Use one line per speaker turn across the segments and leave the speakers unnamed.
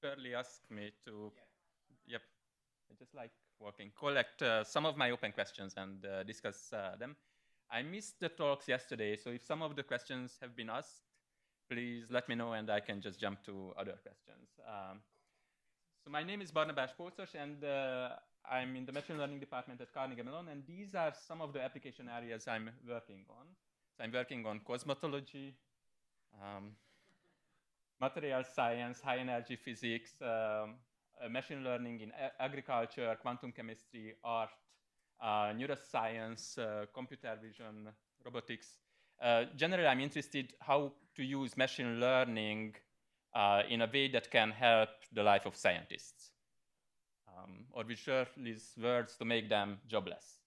Shirley asked me to, yep, I just like working, collect some of my open questions and discuss them. I missed the talks yesterday, so if some of the questions have been asked, please let me know and I can just jump to other questions. So my name is Barnabas Poczos, and I'm in the machine learning department at Carnegie Mellon, and these are some of the application areas I'm working on. So I'm working on cosmetology, material science, high energy physics, machine learning in agriculture, quantum chemistry, art, neuroscience, computer vision, robotics. Generally, I'm interested how to use machine learning in a way that can help the life of scientists, or with Shirley's words, to make them jobless.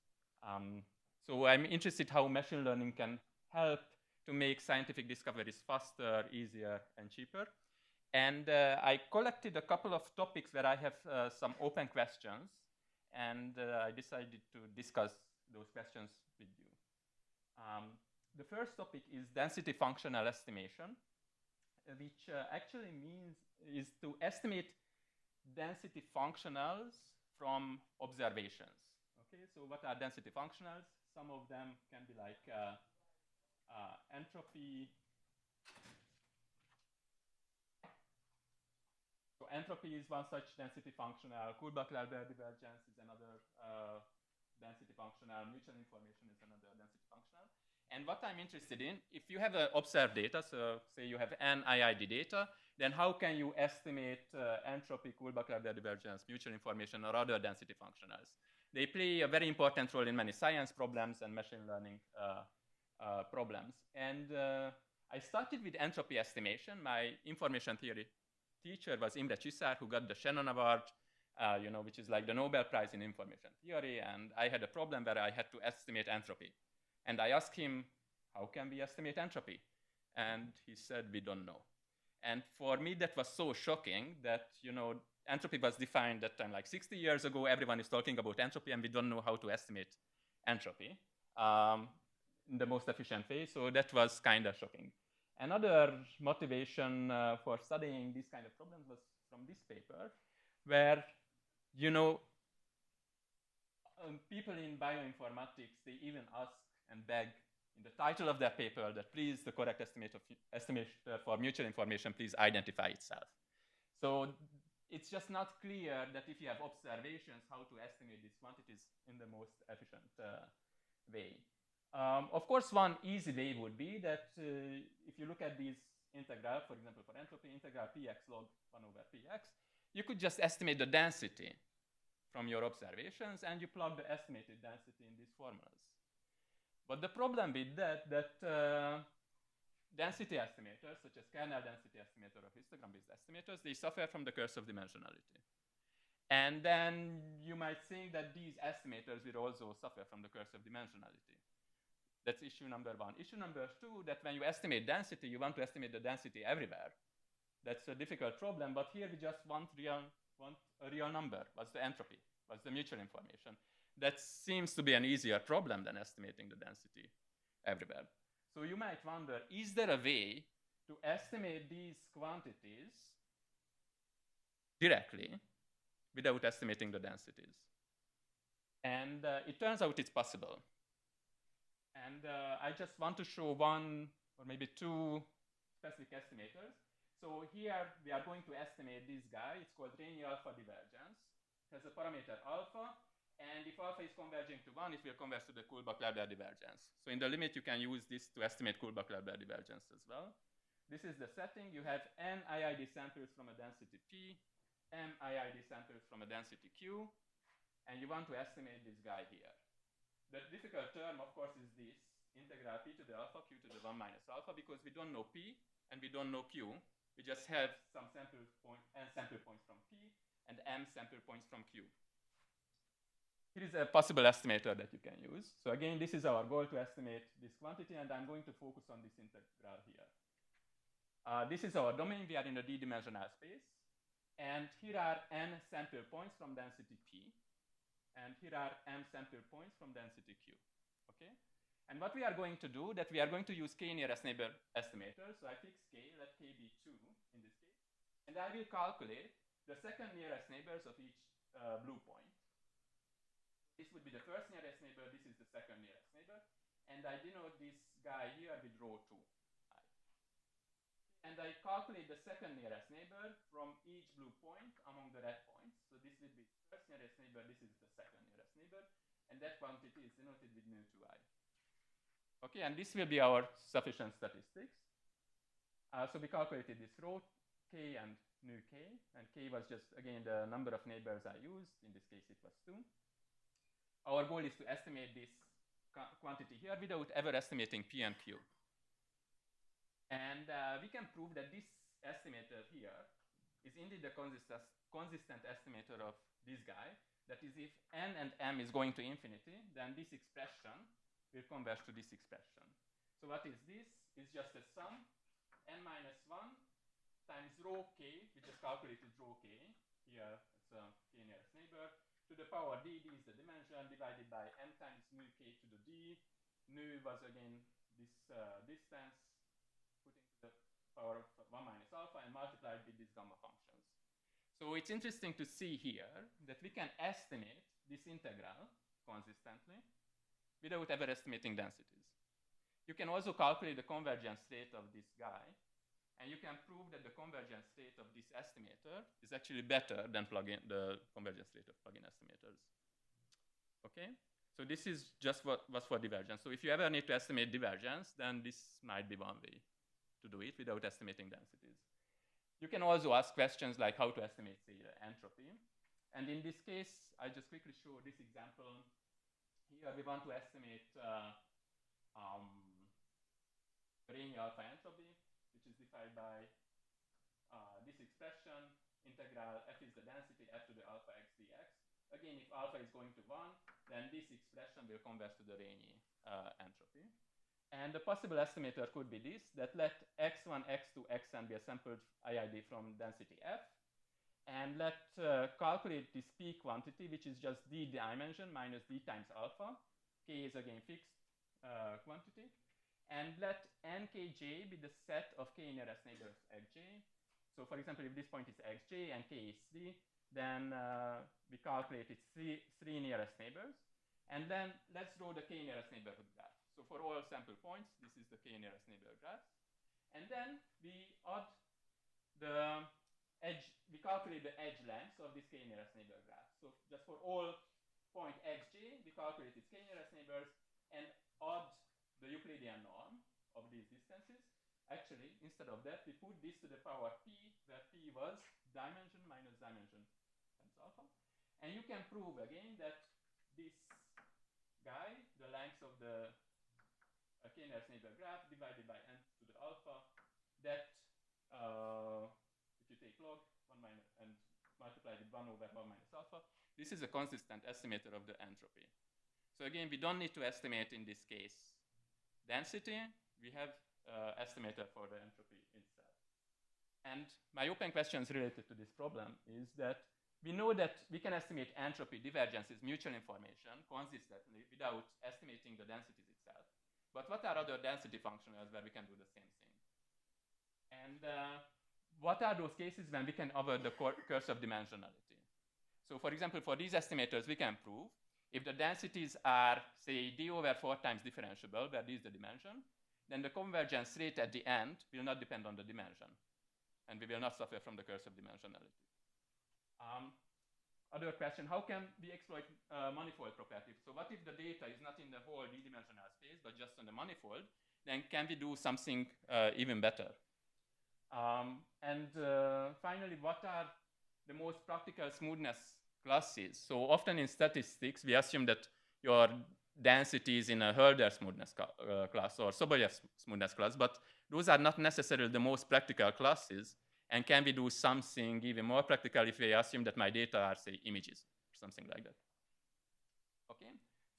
So I'm interested how machine learning can help to make scientific discoveries faster, easier, and cheaper. And I collected a couple of topics where I have some open questions, and I decided to discuss those questions with you. The first topic is density functional estimation, which actually means is to estimate density functionals from observations. Okay, so what are density functionals? Some of them can be like entropy. So entropy is one such density functional. Kullback-Leibler divergence is another density functional. Mutual information is another density functional. And what I'm interested in, if you have observed data, so say you have n IID data, then how can you estimate entropy, Kullback-Leibler divergence, mutual information, or other density functionals? They play a very important role in many science problems and machine learning problems. And I started with entropy estimation. My information theory teacher was Imre Csiszár, who got the Shannon Award, which is like the Nobel Prize in information theory. And I had a problem where I had to estimate entropy. And I asked him, how can we estimate entropy? And he said, we don't know. And for me, that was so shocking that, entropy was defined that time like 60 years ago. Everyone is talking about entropy, and we don't know how to estimate entropy in the most efficient way. So that was kind of shocking. Another motivation for studying these kind of problems was from this paper, where, people in bioinformatics, they even ask and beg in the title of their paper that please, the correct estimate for mutual information, please identify itself. So it's just not clear that if you have observations, how to estimate these quantities in the most efficient way. Of course, one easy way would be that if you look at these integral, for example, for entropy, integral px log 1 over px, you could just estimate the density from your observations, and you plug the estimated density in these formulas. But the problem with that density estimators, such as kernel density estimator or histogram-based estimators, they suffer from the curse of dimensionality. And then you might think that these estimators will also suffer from the curse of dimensionality. That's issue number one. Issue number two, that when you estimate density, you want to estimate the density everywhere. That's a difficult problem, but here we just want a real number. What's the entropy? What's the mutual information? That seems to be an easier problem than estimating the density everywhere. So you might wonder, is there a way to estimate these quantities directly without estimating the densities? And it turns out it's possible. And I just want to show one or maybe two specific estimators. So here we are going to estimate this guy. It's called Rényi alpha divergence. It has a parameter alpha. And if alpha is converging to 1, it will converge to the Kullback-Leibler divergence. So in the limit, you can use this to estimate Kullback-Leibler divergence as well. This is the setting. You have n IID samples from a density P, m IID samples from a density Q, and you want to estimate this guy here. The difficult term, of course, is this integral p to the alpha, q to the 1 minus alpha, because we don't know p and we don't know q. We just have some sample point, n sample points from p and m sample points from q. Here is a possible estimator that you can use. So again, this is our goal, to estimate this quantity, and I'm going to focus on this integral here. This is our domain. We are in a d-dimensional space. And here are n sample points from density p. And here are m sample points from density q. Okay? And what we are going to do, that we are going to use k nearest neighbor estimator. So I fix k, let k be 2 in this case. And I will calculate the second nearest neighbors of each blue point. This would be the first nearest neighbor, this is the second nearest neighbor, and I denote this guy here with rho 2. And I calculate the second nearest neighbor from each blue point among the red points. So this will be the first nearest neighbor, this is the second nearest neighbor, and that quantity is denoted with nu2i. Okay, and this will be our sufficient statistics. So we calculated this rho k and nu k, and k was just, again, the number of neighbors I used. In this case, it was 2. Our goal is to estimate this quantity here without ever estimating p and q. And we can prove that this estimator here is indeed the consistent estimator of this guy. That is, if n and m is going to infinity, then this expression will converge to this expression. So what is this? It's just a sum, n minus 1 times rho k, which is calculated rho k. Here it's a k nearest neighbor. To the power d, d is the dimension, divided by n times nu k to the d. Nu was again this distance, putting to the power of 1 minus alpha, and multiplied with these gamma functions. So it's interesting to see here that we can estimate this integral consistently without ever estimating densities. You can also calculate the convergence rate of this guy, and you can prove that the convergence rate of this estimator is actually better than the convergence rate of plug-in estimators. Okay? So this is just what was for divergence. So if you ever need to estimate divergence, then this might be one way to do it without estimating densities. You can also ask questions like how to estimate, say, entropy. And in this case, I just quickly show this example. Here we want to estimate Rényi alpha entropy, which is defined by this expression, integral f is the density, f to the alpha x dx. Again, if alpha is going to 1, then this expression will converge to the Rényi entropy. And the possible estimator could be this, that let x1, x2, xn be a sampled IID from density f, and let calculate this p quantity, which is just d dimension minus d times alpha. K is again fixed quantity. And let nkj be the set of k nearest neighbors xj. So for example, if this point is xj and k is 3, then we calculate its three nearest neighbors. And then let's draw the k nearest neighborhood graph. So for all sample points, this is the k nearest neighbor graph. And then we add the edge, we calculate the edge lengths of this k nearest neighbor graph. So just for all point xj, we calculate its k nearest neighbors and add the Euclidean norm of these distances. Actually, instead of that, we put this to the power p, where p was dimension minus dimension times alpha. And you can prove again that this guy, the length of the k nearest neighbor graph divided by n to the alpha, that if you take log 1 minus and multiply with 1 over 1 minus alpha, this is a consistent estimator of the entropy. So again, we don't need to estimate in this case density. We have estimator for the entropy itself. And my open questions related to this problem is that we know that we can estimate entropy, divergences, mutual information consistently without estimating the densities itself. But what are other density functionals where we can do the same thing? And what are those cases when we can avoid the curse of dimensionality? So for example, for these estimators, we can prove if the densities are, say, d over 4 times differentiable, where d is the dimension, then the convergence rate at the end will not depend on the dimension, and we will not suffer from the curse of dimensionality. Other question, how can we exploit manifold property? So what if the data is not in the whole d-dimensional space, but just on the manifold? Then can we do something even better? Finally, what are the most practical smoothness classes? So often in statistics, we assume that your density is in a Hölder smoothness class or Sobolev smoothness class, but those are not necessarily the most practical classes. And can we do something even more practical if we assume that my data are, say, images or something like that? Okay,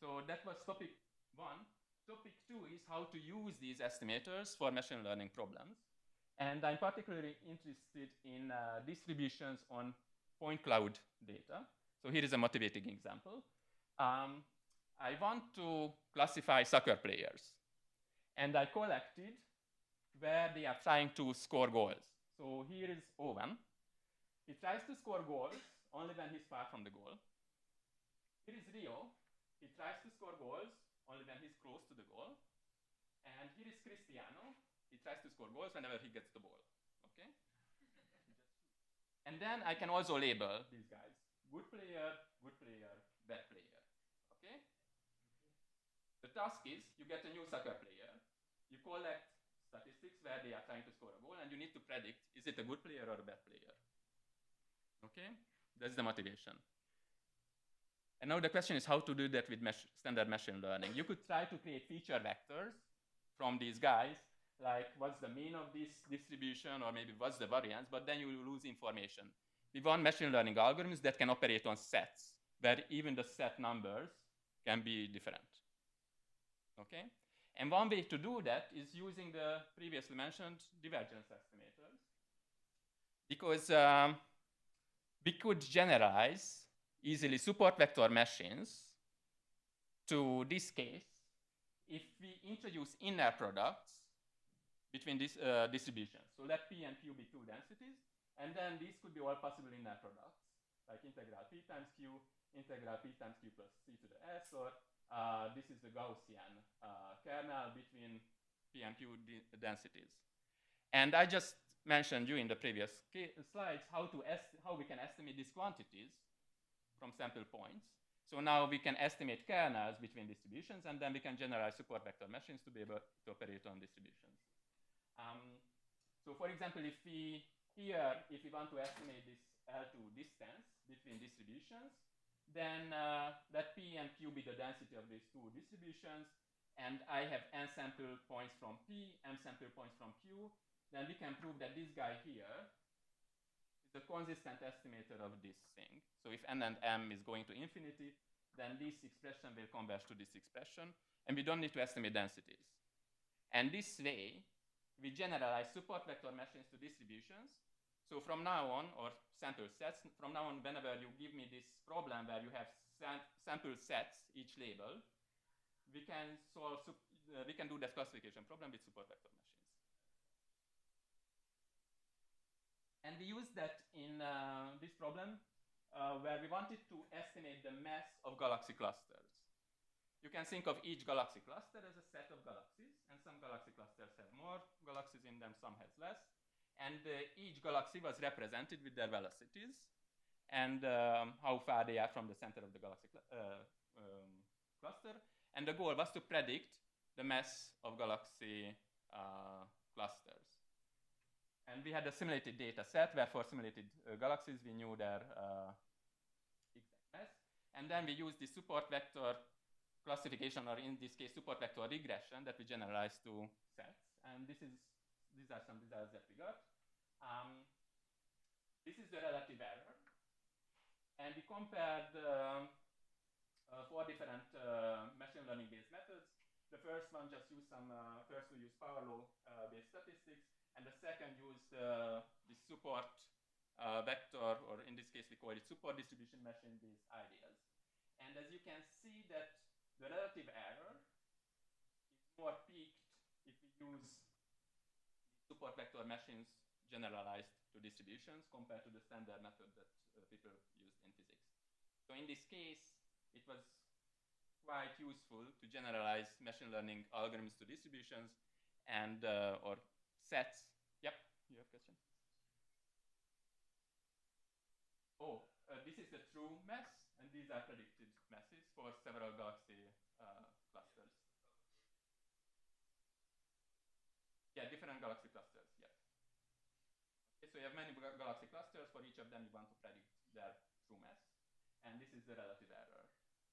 so that was topic 1. Topic 2 is how to use these estimators for machine learning problems. And I'm particularly interested in distributions on point cloud data. So here is a motivating example. I want to classify soccer players. And I collected where they are trying to score goals. So here is Owen. He tries to score goals only when he's far from the goal. Here is Rio. He tries to score goals only when he's close to the goal. And here is Cristiano. He tries to score goals whenever he gets the ball. Okay? And then I can also label these guys. Good player, bad player. Okay? The task is you get a new soccer player. You collect statistics where they are trying to score a goal, and you need to predict, is it a good player or a bad player? Okay? That's the motivation. And now the question is how to do that with standard machine learning. You could try to create feature vectors from these guys, like what's the mean of this distribution, or maybe what's the variance, but then you will lose information. We want machine learning algorithms that can operate on sets, where even the set numbers can be different. Okay? And one way to do that is using the previously mentioned divergence estimators, because we could generalize easily support vector machines to this case if we introduce inner products between these distributions. So let P and Q be two densities, and then these could be all possible inner products, like integral P times Q, integral P times Q plus C to the S, or this is the Gaussian kernel between P and Q densities. And I just mentioned you in the previous slides how we can estimate these quantities from sample points. So now we can estimate kernels between distributions, and then we can generalize support vector machines to be able to operate on distributions. So for example, if we want to estimate this L2 distance between distributions, then let P and Q be the density of these two distributions, and I have n sample points from P, m sample points from Q, then we can prove that this guy here is a consistent estimator of this thing. So if n and m is going to infinity, then this expression will converge to this expression, and we don't need to estimate densities. And this way, we generalize support vector machines to distributions. So from now on, or sample sets, from now on, whenever you give me this problem where you have sample sets, each label, we can do that classification problem with support vector machines. And we use that in this problem where we wanted to estimate the mass of galaxy clusters. You can think of each galaxy cluster as a set of galaxies, and some galaxy clusters have more galaxies in them, some has less. And each galaxy was represented with their velocities and how far they are from the center of the galaxy cluster. And the goal was to predict the mass of galaxy clusters. And we had a simulated data set where for simulated galaxies we knew their exact mass. And then we used the support vector classification, or in this case support vector regression, that we generalized to sets. And these are some results that we got. This is the relative error. And we compared 4 different machine learning based methods. The first one just used first we used power law based statistics, and the second used the support vector, or in this case we call it support distribution machine based ideas. And as you can see that the relative error is more peaked if we use support vector machines generalized to distributions compared to the standard method that people used in physics. So in this case, it was quite useful to generalize machine learning algorithms to distributions and or sets. Yep, you have a question? Oh, this is the true mass, and these are predicted masses for several galaxy clusters. Yeah, different galaxy clusters, yes. Okay, so you have many galaxy clusters. For each of them, you want to predict their true mass. And this is the relative error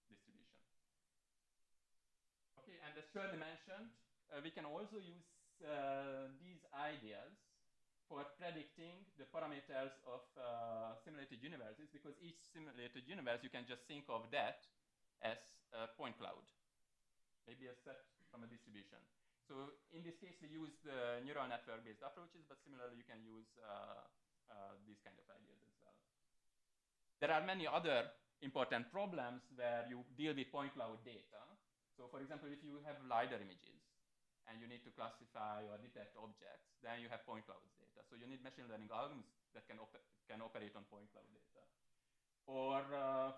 distribution. Okay, and as Shirley mentioned, we can also use these ideas for predicting the parameters of simulated universes, because each simulated universe, you can just think of that as a point cloud, maybe a set from a distribution. So in this case, we use the neural network-based approaches, but similarly, you can use these kind of ideas as well. There are many other important problems where you deal with point cloud data. So for example, if you have LiDAR images, and you need to classify or detect objects, then you have point clouds data. So you need machine learning algorithms that can operate on point cloud data. Or,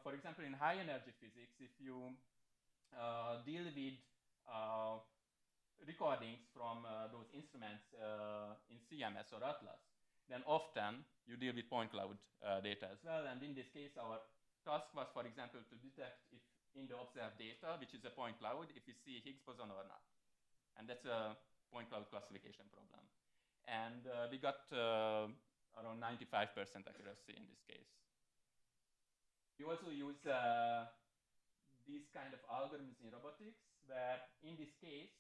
for example, in high energy physics, if you deal with recordings from those instruments in CMS or Atlas, then often you deal with point cloud data as well. And in this case, our task was, for example, to detect if in the observed data, which is a point cloud, if we see Higgs boson or not. And that's a point cloud classification problem. And we got around 95% accuracy in this case. We also use these kind of algorithms in robotics, where in this case,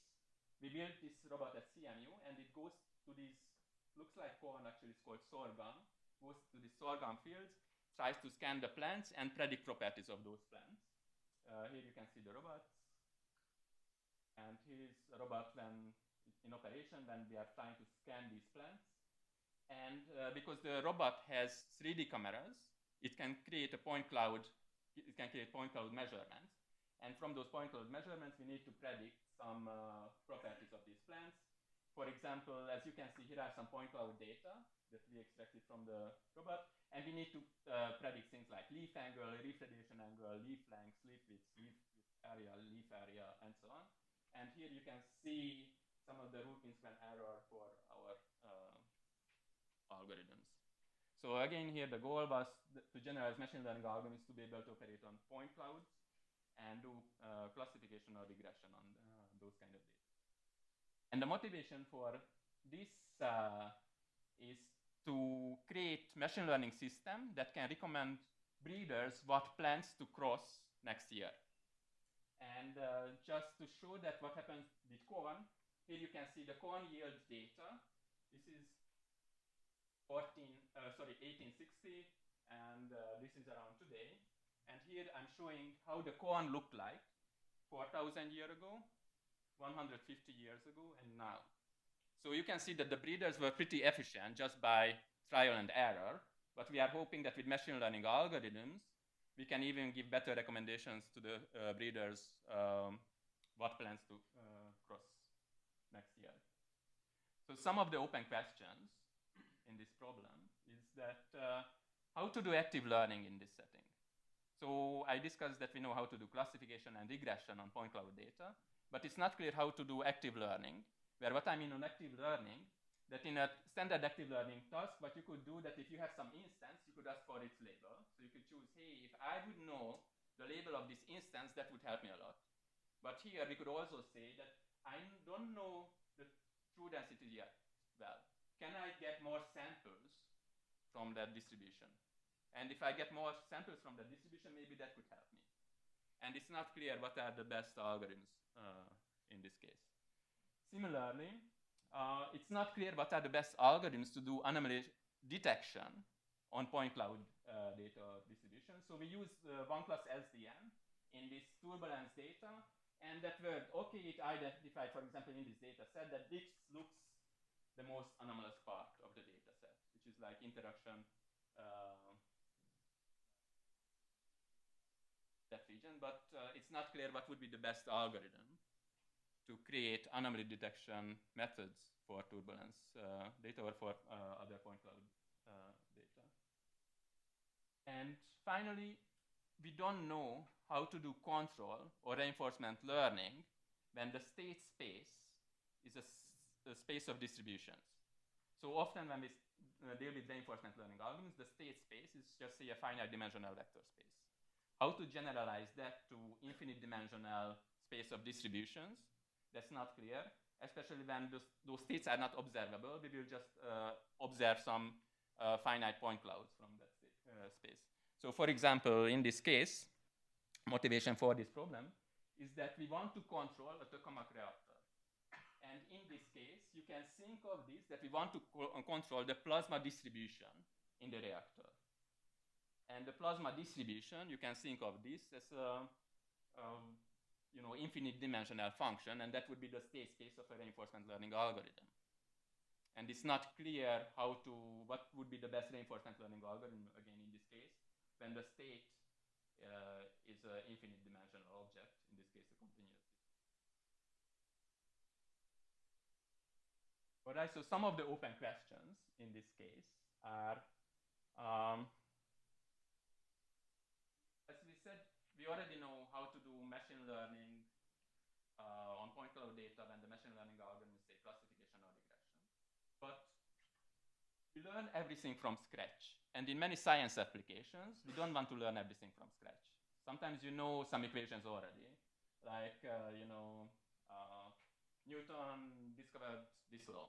we built this robot at CMU, and it goes to these, looks like corn, actually it's called sorghum, goes to the sorghum fields, tries to scan the plants and predict properties of those plants. Here you can see the robots. And here's a robot when in operation when we are trying to scan these plants. And because the robot has 3D cameras, it can create a point cloud. It can create point cloud measurements. And from those point cloud measurements, we need to predict some properties of these plants. For example, as you can see, here are some point cloud data that we extracted from the robot. And we need to predict things like leaf angle, leaf radiation angle, leaf length, leaf width, leaf area, and so on. And here you can see some of the root mean square error for our algorithms. So again, here the goal was to generalize machine learning algorithms to be able to operate on point clouds and do classification or regression on those kind of data. And the motivation for this is to create machine learning system that can recommend breeders what plants to cross next year. And just to show that what happens with corn, here you can see the corn yield data. This is 1860, and this is around today. And here I'm showing how the corn looked like 4,000 years ago, 150 years ago, and now. So you can see that the breeders were pretty efficient just by trial and error, but we are hoping that with machine learning algorithms, we can even give better recommendations to the breeders what plants to cross next year. So some of the open questions in this problem is that how to do active learning in this setting. So I discussed that we know how to do classification and regression on point cloud data, but it's not clear how to do active learning, where what I mean on active learning, that in a standard active learning task, what you could do that if you have some instance, you could ask for its label. So you could choose, hey, if I would know the label of this instance, that would help me a lot. But here we could also say that I don't know the true density yet. Well, can I get more samples from that distribution? And if I get more samples from that distribution, maybe that could help me. And it's not clear what are the best algorithms in this case. Similarly, it's not clear what are the best algorithms to do anomaly detection on point cloud data distribution. So we use one class LCM in this turbulence data, and that word, okay, it identified, for example, in this data set that this looks the most anomalous part of the data set, which is like interaction that region, but it's not clear what would be the best algorithm to create anomaly detection methods for turbulence data or for other point cloud data. And finally, we don't know how to do control or reinforcement learning when the state space is a space of distributions. So often when we deal with reinforcement learning algorithms, the state space is just say a finite dimensional vector space. How to generalize that to infinite dimensional space of distributions, that's not clear, especially when those states are not observable. We will just observe some finite point clouds from that space. So for example, in this case, motivation for this problem is that we want to control a tokamak reactor. And in this case, you can think of this, that we want to control the plasma distribution in the reactor. And the plasma distribution, you can think of this as a infinite dimensional function, and that would be the state space of a reinforcement learning algorithm. And it's not clear what would be the best reinforcement learning algorithm, again, in this case, when the state is an infinite dimensional object, in this case, a continuous. All right, so some of the open questions in this case are, as we said, we already know how to do machine learning on point cloud data when the machine learning algorithm is, say, classification or regression. But we learn everything from scratch. And in many science applications, we don't want to learn everything from scratch. Sometimes you know some equations already, like, Newton discovered this law,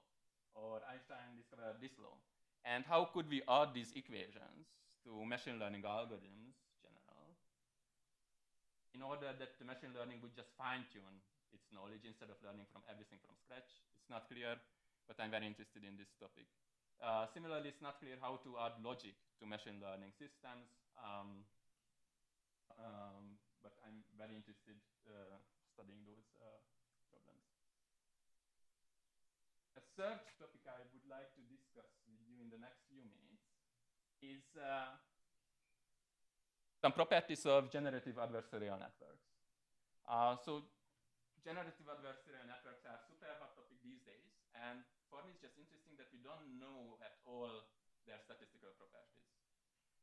or Einstein discovered this law. And how could we add these equations to machine learning algorithms, general, in order that the machine learning would just fine-tune its knowledge instead of learning from everything from scratch? It's not clear, but I'm very interested in this topic. Similarly, it's not clear how to add logic to machine learning systems, but I'm very interested studying those problems. A third topic I would like to discuss with you in the next few minutes is some properties of generative adversarial networks. So generative adversarial networks are super hot topic these days, and for me it's just interesting that we don't know at all their statistical properties.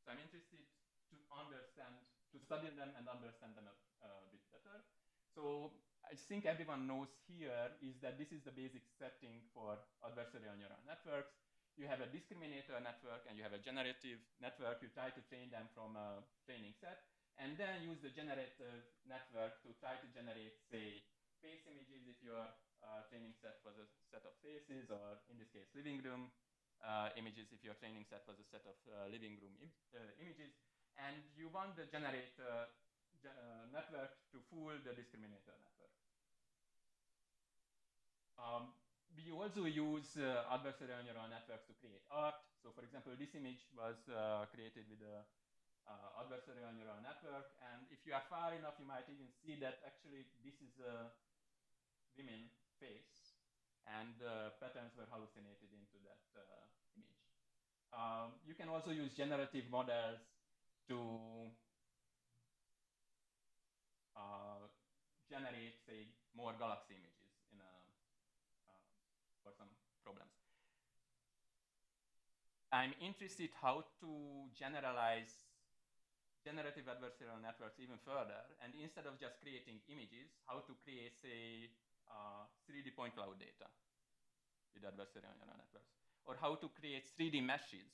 So I'm interested to study them and understand them a bit better. So I think everyone knows here is that this is the basic setting for adversarial neural networks. You have a discriminator network and you have a generative network. You try to train them from a training set, and then use the generative network to try to generate, say, face images if your training set was a set of faces, or in this case, living room images if your training set was a set of living room images. And you want the generator network to fool the discriminator network. We also use adversarial neural networks to create art. So for example, this image was created with a adversarial neural network. And if you are far enough, you might even see that actually this is a women face, and patterns were hallucinated into that image. You can also use generative models to generate, say, more galaxy images in for some problems. I'm interested how to generalize generative adversarial networks even further, and instead of just creating images, how to create, say, 3D point cloud data with adversarial neural networks, or how to create 3D meshes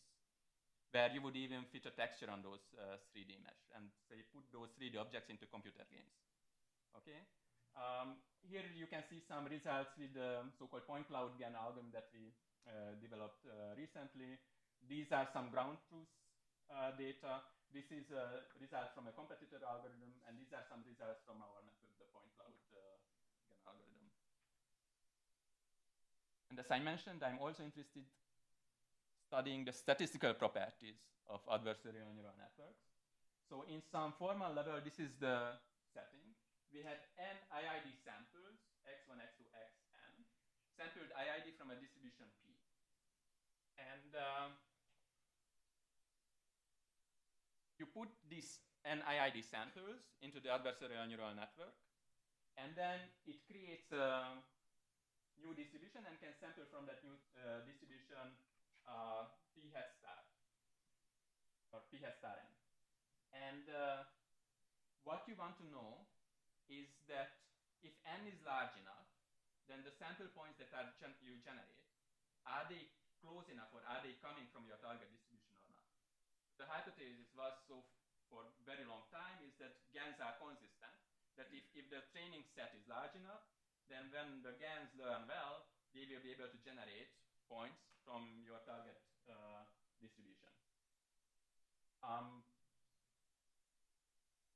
where you would even fit a texture on those 3D mesh and, say, put those 3D objects into computer games. Okay. Here you can see some results with the so-called point cloud GAN algorithm that we developed recently. These are some ground truth data. This is a result from a competitor algorithm, and these are some results from our method, the point cloud GAN algorithm. And as I mentioned, I'm also interested studying the statistical properties of adversarial neural networks. So in some formal level, this is the setting. We have n IID samples, x1, x2, xn, sampled IID from a distribution P. And you put these n IID samples into the adversarial neural network, and then it creates a new distribution and can sample from that new distribution p hat star, or p hat star n. And what you want to know is that if n is large enough, then the sample points that you generate, are they close enough, or are they coming from your target distribution or not? The hypothesis was, so for a very long time, is that GANs are consistent, that if the training set is large enough, then when the GANs learn well, they will be able to generate points from your target distribution.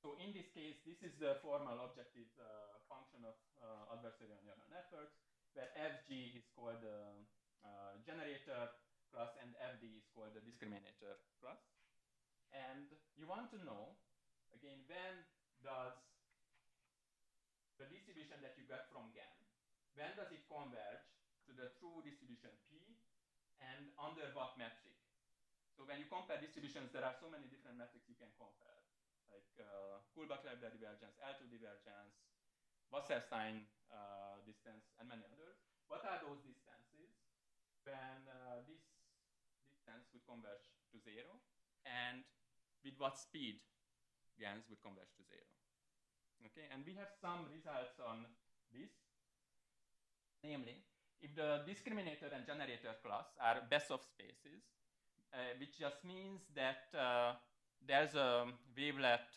So in this case, this is the formal objective function of adversarial neural networks, where fg is called the generator class and fd is called the discriminator class. And you want to know, again, when does the distribution that you get from GAN, when does it converge to the true distribution P, and under what metric? So when you compare distributions, there are so many different metrics you can compare, like Kullback-Leibler divergence, L2 divergence, Wasserstein distance, and many others. What are those distances? when this distance would converge to zero, and with what speed GANs would converge to zero. Okay, and we have some results on this. Namely, if the discriminator and generator class are best of spaces, which just means that there's a wavelet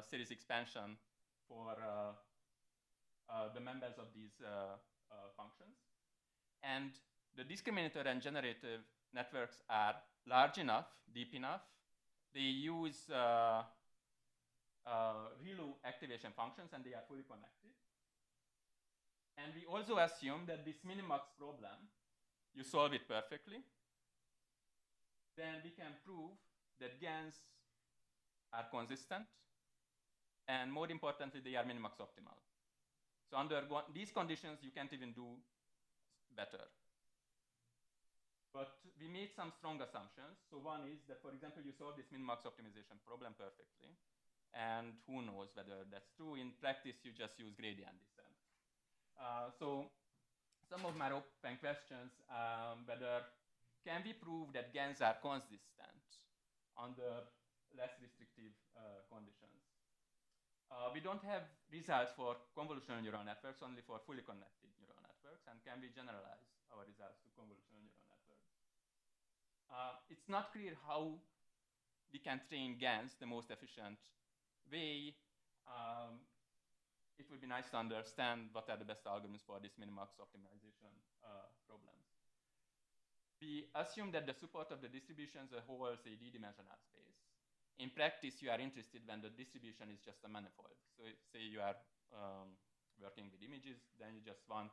series expansion for the members of these functions. And the discriminator and generative networks are large enough, deep enough. They use ReLU activation functions, and they are fully connected. And we also assume that this minimax problem, you solve it perfectly. Then we can prove that GANs are consistent, and more importantly, they are minimax optimal. So under these conditions, you can't even do better. But we made some strong assumptions. So one is that, for example, you solve this min-max optimization problem perfectly. And who knows whether that's true. In practice, you just use gradient descent. So some of my open questions, whether can we prove that GANs are consistent under less restrictive conditions? We don't have results for convolutional neural networks, only for fully connected neural networks. And can we generalize our results to convolutional neural networks? It's not clear how we can train GANs the most efficient way. It would be nice to understand what are the best algorithms for this minimax optimization problems. We assume that the support of the distribution is a whole, say, d-dimensional space. In practice, you are interested when the distribution is just a manifold. So say you are working with images, then you just want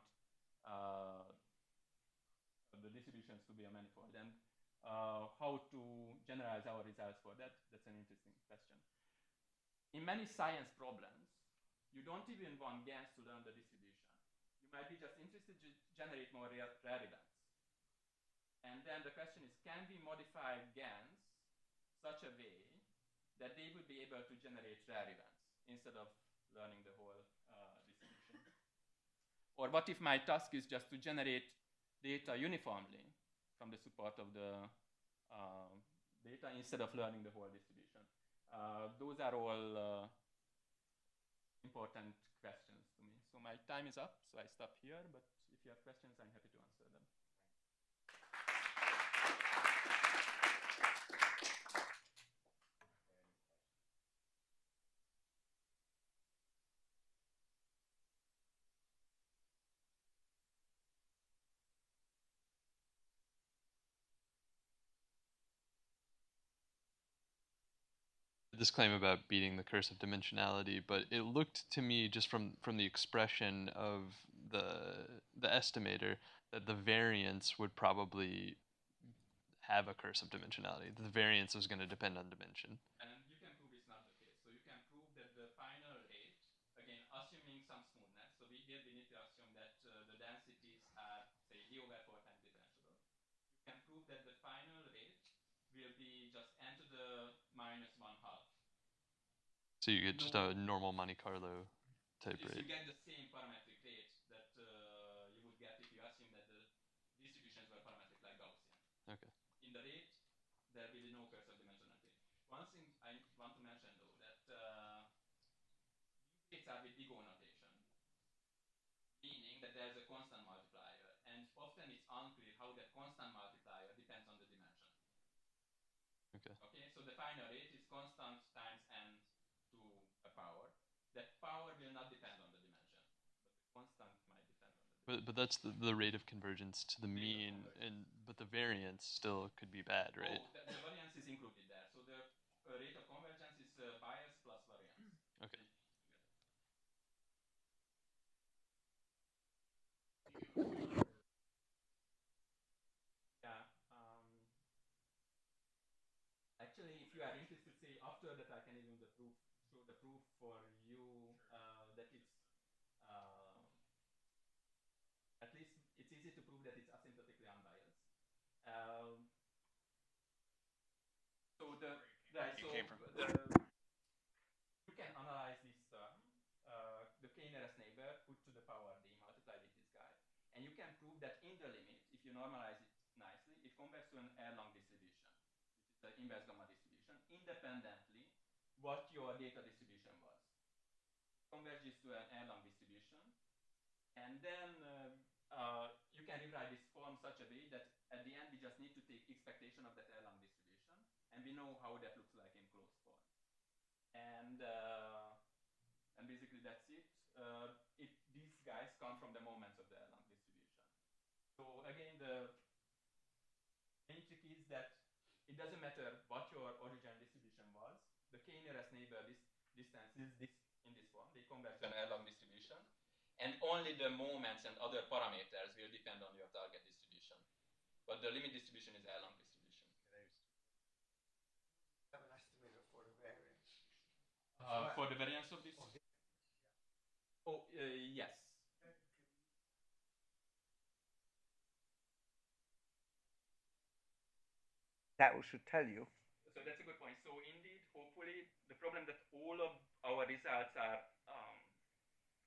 the distributions to be a manifold. And how to generalize our results for that, that's an interesting question. In many science problems, you don't even want GANs to learn the distribution. You might be just interested to generate more rare events. And then the question is, can we modify GANs such a way that they would be able to generate rare events instead of learning the whole distribution? Or what if my task is just to generate data uniformly from the support of the data instead of learning the whole distribution? Those are all important questions to me. So my time is up, so I stop here, but if you have questions, I'm happy to answer them.
This claim about beating the curse of dimensionality, but it looked to me just from the expression of the estimator that the variance would probably have a curse of dimensionality. The variance was going to depend on dimension.
And you can prove it's not the case. So you can prove that the final rate, again, assuming some smoothness. So we need to assume that the densities are, say, d over 4 times differentiable. You can prove that the final rate will be just n to the minus 1/2.
So you get just a normal Monte Carlo type rate.
You get the same parametric rate that you would get if you assume that the distributions were parametric like Gaussian.
Okay.
In the rate, there will be no curse of dimensionality. One thing I want to mention, though, that these rates are with big O notation, meaning that there's a constant multiplier, and often it's unclear how that constant multiplier depends on the dimension.
Okay.
Okay, so the final rate is constant times n to a power. That power will not depend on the dimension, but the constant might depend on the dimension.
But that's the rate of convergence to the mean, but the variance still could be bad, right?
Oh, the variance is included there. So the rate of convergence is bias plus variance.
Okay.
Yeah. Actually, if you are interested, say after that, I can even show the proof for you that it's at least it's easy to prove that it's asymptotically unbiased. So the right, so you can analyze this term, the k-nearest neighbor put to the power d multiplied with this guy, and you can prove that in the limit, if you normalize it nicely, converge to an Erlang distribution, which is the inverse gamma distribution, independently what your data distribution was. Converges to an Erlang distribution, and then you can rewrite this form such a way that at the end we just need to take expectation of that Erlang distribution, and we know how that looks like in closed form. And basically that's it. These guys come from the moments of the Erlang distribution. So again, the main trick is that it doesn't matter what your original distribution was. The k-nearest neighbor distance is this in this form. They converge to an Erlang distribution, and only the moments and other parameters will depend on your target distribution. But the limit distribution is Erlang distribution.
Have an estimator for the variance.
For the variance of this? Oh, yes.
That should tell you.
So that's a good point. So indeed, hopefully, the problem that all of our results are,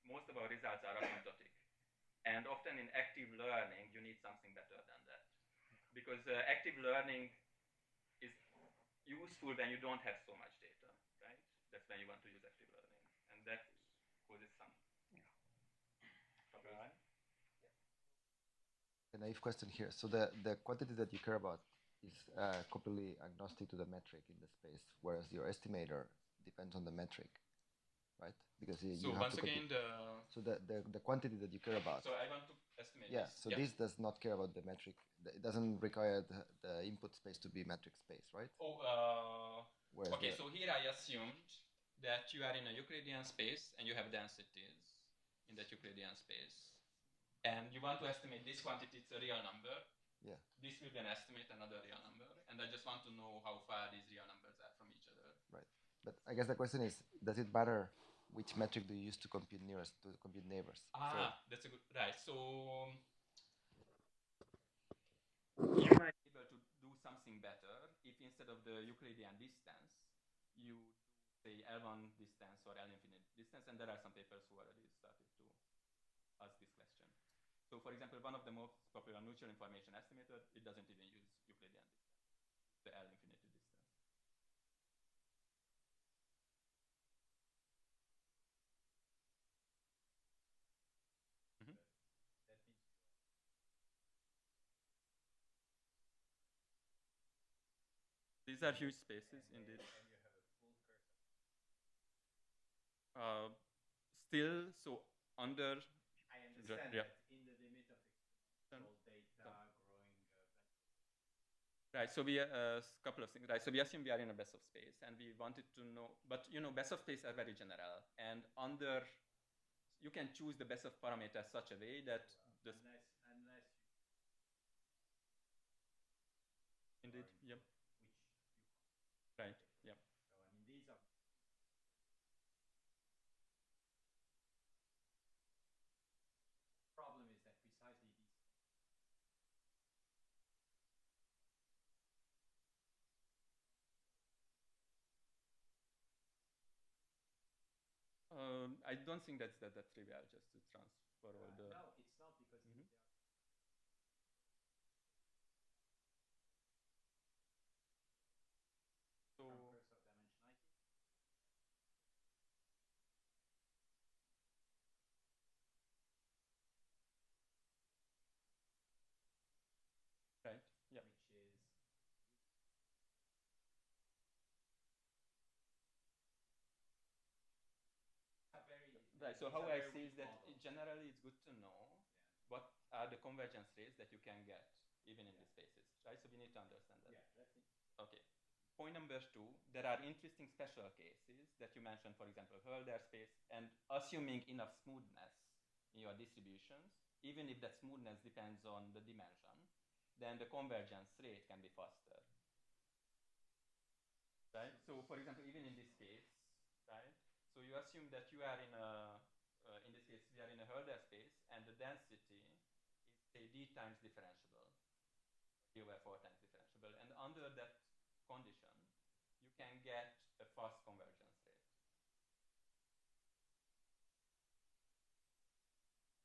most of our results are asymptotic. And often in active learning, you need something better than that. Because active learning is useful when you don't have so much data, right? That's when you want to use active learning. And that causes some trouble.
A naive question here. So the quantity that you care about is completely agnostic to the metric in the space, whereas your estimator depends on the metric, right? Because you
So
have
once
to
again,
so the quantity that you care about.
So I want to estimate.
Yeah.
This.
So this does not care about the metric. It doesn't require the input space to be metric space, right?
Oh. Okay. So here I assumed that you are in a Euclidean space and you have densities in that Euclidean space. And you want to estimate this quantity, it's a real number.
Yeah.
This will be an estimate, another real number. And I just want to know how far these real numbers are from each other.
Right. But I guess the question is, does it matter which metric do you use to compute neighbors?
That's a good, right. So you might be able to do something better if instead of the Euclidean distance, you say L1 distance or L infinite distance. And there are some papers who already started to ask this question. So for example, one of the most popular mutual information estimator, it doesn't even use Euclidean distance, the L infinity distance. Mm-hmm. These are huge spaces, indeed. Still, so under.
I understand that in the limit of experimental data growing.
Right, so we a couple of things. Right, so we assume we are in a best of space, and we wanted to know, but best of space are very general, and under you can choose the best of parameters such a way that
unless you
indeed, yep.
Which you
Right, yep.
So I mean, these are. Problem is that precisely these.
I don't think that's that trivial just to transfer all the.
No, it's not because they are.
So.
Curse of dimensionality.
Right. Yeah.
Which is.
Right. So how I see is that generally it's good to know what are the convergence rates that you can get even in these spaces. Right. So we need to understand that.
Yeah. That's it.
Okay. Point number 2, there are interesting special cases that you mentioned, for example, Hölder space, and assuming enough smoothness in your distributions, even if that smoothness depends on the dimension, then the convergence rate can be faster. Right? So, for example, even in this case, right? So you assume that you are in this case, we are in a Hölder space, and the density is, say, d times differentiable, d over 4 times differentiable, and under that condition, you can get a fast convergence rate.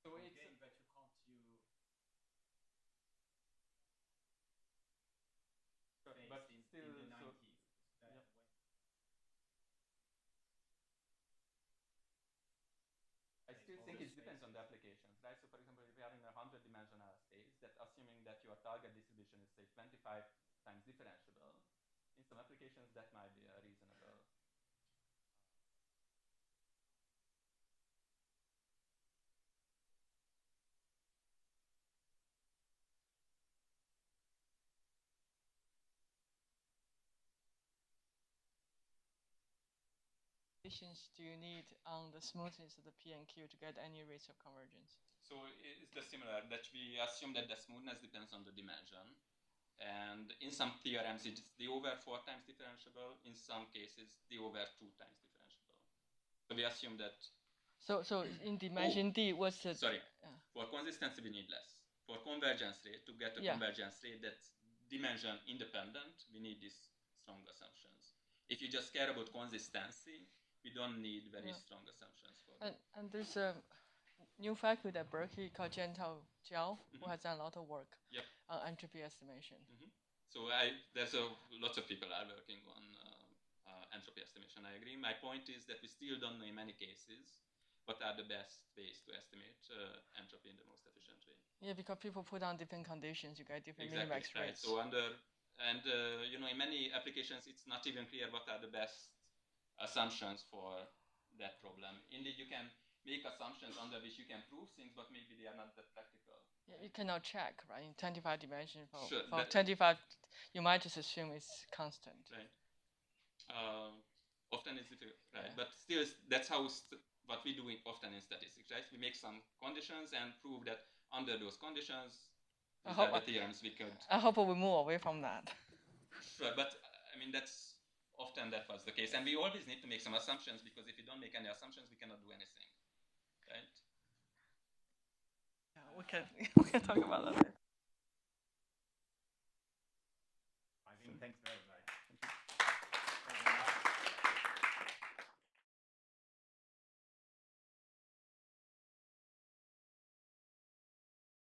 So
okay, but you can't
applications, right? So for example, if you are in a 100-dimensional space, that assuming that your target distribution is say 25 times differentiable, in some applications that might be a reasonable.
Do you need on the smoothness of the P and Q to get any rates of convergence?
So it's the similar that we assume that the smoothness depends on the dimension. And in some theorems, it's the over 4 times differentiable. In some cases, the over 2 times differentiable. So we assume that.
So in dimension D, what's the...
Sorry. For consistency, we need less. For convergence rate, to get a convergence rate that's dimension independent, we need these strong assumptions. If you just care about consistency, we don't need very strong assumptions for that.
And there's a new faculty at Berkeley called Jiantao Jiao, who has done a lot of work on entropy estimation.
So there's lots of people are working on entropy estimation. I agree. My point is that we still don't know in many cases what are the best ways to estimate entropy in the most efficient way.
Yeah, because people put on different conditions, you get different minimax rates.
So in many applications, it's not even clear what are the best assumptions for that problem. Indeed, you can make assumptions under which you can prove things, but maybe they are not that practical.
Yeah, you cannot check, right? In 25 dimensions, for
25,
you might just assume it's constant.
Right. Often it's difficult, right? Yeah. But still, that's how what we do often in statistics, right? We make some conditions and prove that under those conditions, these are the theorems we could.
I hope we move away from that.
Sure, but I mean that's often that was the case, and we always need to make some assumptions because if we don't make any assumptions, we cannot do anything, right?
Yeah, we can talk about that later.
I think thanks very much.